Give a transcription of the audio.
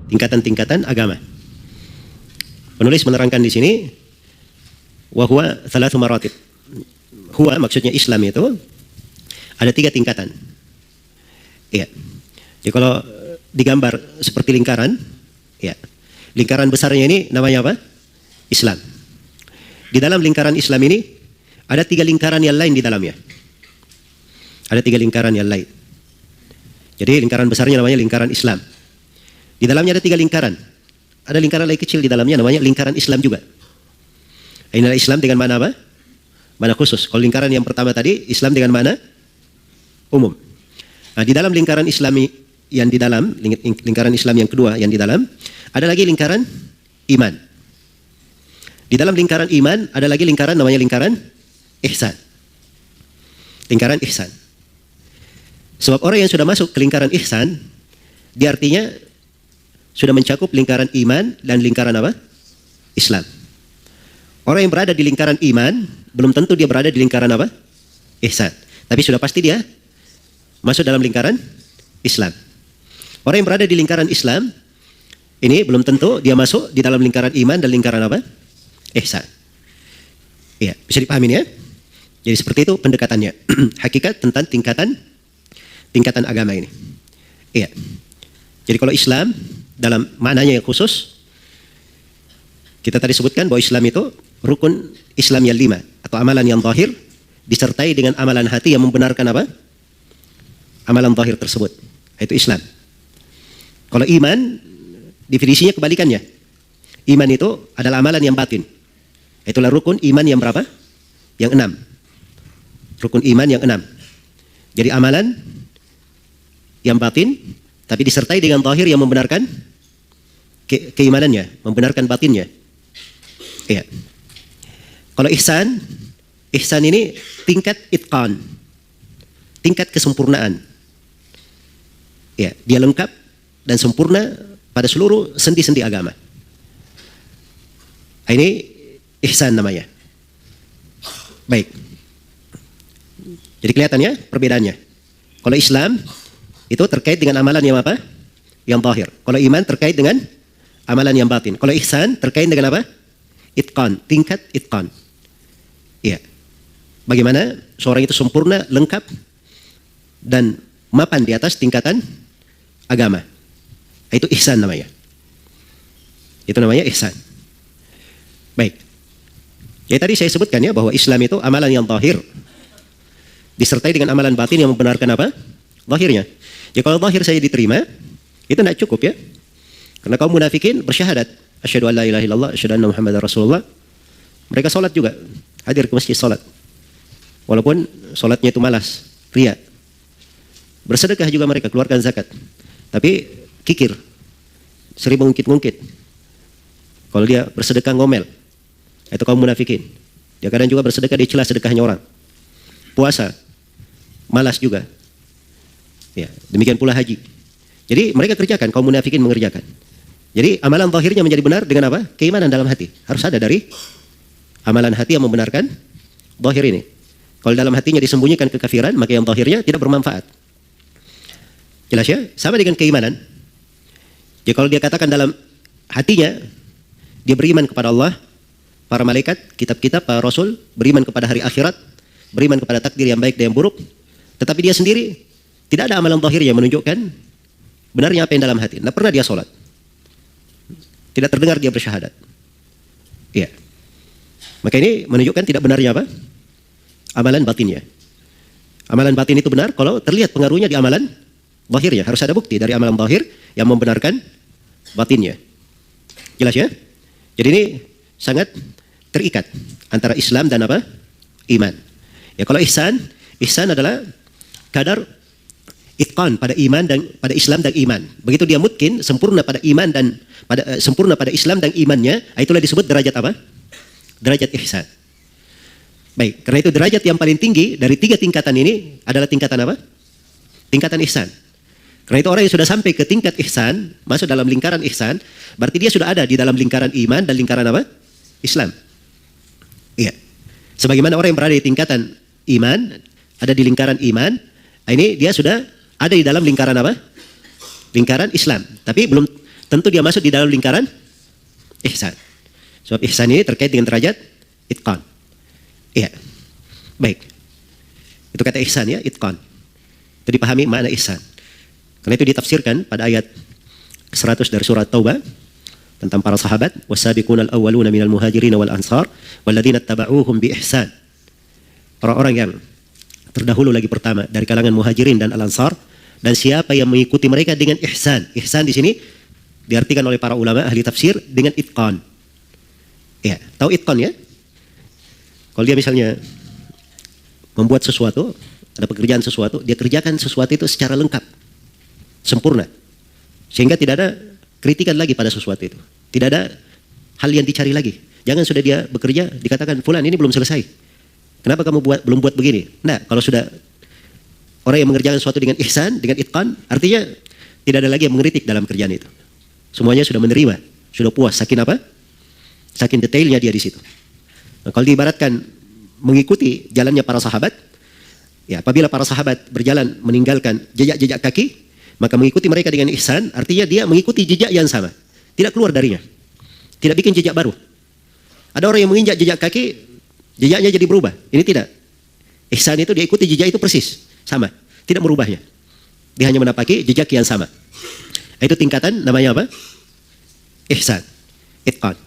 tingkatan-tingkatan agama. Penulis menerangkan di sini, wa huwa thalathu maratib. Huwa maksudnya Islam itu ada 3 tingkatan. Ya. Jadi kalau digambar seperti lingkaran, ya. Lingkaran besarnya ini namanya apa? Islam. Di dalam lingkaran Islam ini ada 3 lingkaran yang lain di dalamnya. Ada 3 lingkaran yang lain. Jadi lingkaran besarnya namanya lingkaran Islam. Di dalamnya ada 3 lingkaran. Ada lingkaran lain kecil di dalamnya namanya lingkaran Islam juga. Ini adalah Islam dengan mana apa? Mana khusus. Kalau lingkaran yang pertama tadi Islam dengan mana? Umum. Nah, di dalam lingkaran Islami yang di dalam lingkaran Islam yang kedua yang di dalam ada lagi lingkaran iman. Di dalam lingkaran iman ada lagi lingkaran namanya lingkaran ihsan. Lingkaran ihsan. Sebab orang yang sudah masuk ke lingkaran ihsan, dia artinya sudah mencakup lingkaran iman dan lingkaran apa? Islam. Orang yang berada di lingkaran iman belum tentu dia berada di lingkaran apa? Ihsan. Tapi sudah pasti dia masuk dalam lingkaran Islam. Orang yang berada di lingkaran Islam ini belum tentu dia masuk di dalam lingkaran iman dan lingkaran apa? Ihsan. Iya, bisa dipahami ya? Jadi seperti itu pendekatannya. Hakikat tentang tingkatan agama ini. Iya. Jadi kalau Islam dalam maknanya yang khusus, kita tadi sebutkan bahwa Islam itu rukun Islam yang 5 atau amalan yang zahir disertai dengan amalan hati yang membenarkan apa? Amalan zahir tersebut. Itu Islam. Kalau iman definisinya kebalikannya. Iman itu adalah amalan yang batin. Itulah rukun iman yang berapa? Yang 6. Rukun iman yang 6. Jadi amalan yang batin tapi disertai dengan zahir yang membenarkan keimanannya, membenarkan batinnya. Iya. Kalau ihsan ini tingkat itqan, tingkat kesempurnaan. Ya, dia lengkap dan sempurna pada seluruh sendi-sendi agama. Ini ihsan namanya. Baik. Jadi kelihatannya perbedaannya. Kalau Islam itu terkait dengan amalan yang apa? Yang zahir. Kalau iman terkait dengan amalan yang batin. Kalau ihsan terkait dengan apa? Itqan, tingkat itqan. Iya. Bagaimana seorang itu sempurna, lengkap dan mapan di atas tingkatan agama. Itu ihsan namanya. Itu namanya ihsan. Baik. Ya tadi saya sebutkan ya bahwa Islam itu amalan yang zahir disertai dengan amalan batin yang membenarkan apa? Zahirnya. Ya kalau zahir saya diterima, itu tidak cukup ya. Karena kaum munafikin bersyahadat, asyhadu an la ilaha illallah, asyhadu anna Muhammadar Rasulullah. Mereka salat juga, hadir ke masjid salat. Walaupun salatnya itu malas, ria. Bersedekah juga mereka, keluarkan zakat. Tapi kikir, sering mengungkit-ungkit. Kalau dia bersedekah ngomel, itu kaum munafikin. Dia kadang juga bersedekah, dia celah sedekahnya orang. Puasa, malas juga. Ya, demikian pula haji. Jadi mereka kerjakan, kaum munafikin mengerjakan. Jadi amalan zahirnya menjadi benar dengan apa? Keimanan dalam hati. Harus ada dari amalan hati yang membenarkan zahir ini. Kalau dalam hatinya disembunyikan kekafiran, maka yang zahirnya tidak bermanfaat. Jelas ya? Sama dengan keimanan. Jadi kalau dia katakan dalam hatinya, dia beriman kepada Allah, para malaikat, kitab-kitab, para rasul, beriman kepada hari akhirat, beriman kepada takdir yang baik dan yang buruk, tetapi dia sendiri tidak ada amalan zahir yang menunjukkan benarnya apa yang dalam hati. Tidak pernah dia sholat. Tidak terdengar dia bersyahadat. Iya. Maka ini menunjukkan tidak benarnya apa? Amalan batinnya. Amalan batin itu benar kalau terlihat pengaruhnya di amalan zahirnya. Harus ada bukti dari amalan zahir yang membenarkan batinnya. Jelas ya? Jadi ini sangat terikat antara Islam dan apa? Iman. Ya kalau ihsan adalah kadar itqan pada iman dan pada Islam dan iman. Begitu dia mungkin sempurna pada iman dan sempurna pada Islam dan imannya, itulah disebut derajat apa? Derajat ihsan. Baik, karena itu derajat yang paling tinggi dari 3 tingkatan ini adalah tingkatan apa? Tingkatan ihsan. Karena itu orang yang sudah sampai ke tingkat ihsan, masuk dalam lingkaran ihsan, berarti dia sudah ada di dalam lingkaran iman dan lingkaran apa? Islam. Iya. Sebagaimana orang yang berada di tingkatan iman, ada di lingkaran iman, ini dia sudah ada di dalam lingkaran apa? Lingkaran Islam. Tapi belum tentu dia masuk di dalam lingkaran ihsan. Sebab ihsan ini terkait dengan derajat itqan. Iya. Baik. Itu kata ihsan ya, itqan. Itu dipahami makna ihsan. Karena itu ditafsirkan pada ayat 100 dari surat Taubah tentang para sahabat, wasabiqunal awwaluna minal muhajirin wal ansar walladzina tabauhum bi ihsan. Orang-orang yang terdahulu lagi pertama dari kalangan muhajirin dan al-ansar, dan siapa yang mengikuti mereka dengan ihsan. Ihsan di sini diartikan oleh para ulama ahli tafsir dengan itqan. Ya, tahu itqan ya? Kalau dia misalnya membuat sesuatu, ada pekerjaan sesuatu, dia kerjakan sesuatu itu secara lengkap, sempurna, sehingga tidak ada kritikan lagi pada sesuatu itu. Tidak ada hal yang dicari lagi. Jangan sudah dia bekerja dikatakan, fulan ini belum selesai, kenapa kamu belum buat begini? Nah, kalau sudah orang yang mengerjakan sesuatu dengan ihsan, dengan itqan, artinya tidak ada lagi yang mengkritik dalam kerjaan itu. Semuanya sudah menerima, sudah puas. Saking apa? Saking detailnya dia di situ. Nah, kalau diibaratkan mengikuti jalannya para sahabat, ya, apabila para sahabat berjalan meninggalkan jejak-jejak kaki, maka mengikuti mereka dengan ihsan, artinya dia mengikuti jejak yang sama, tidak keluar darinya, tidak bikin jejak baru. Ada orang yang menginjak jejak kaki, jejaknya jadi berubah. Ini tidak. Ihsan itu dia ikuti jejak itu persis sama, tidak merubahnya. Dia hanya menapaki jejak yang sama. Itu tingkatan namanya apa? Ihsan, itqan.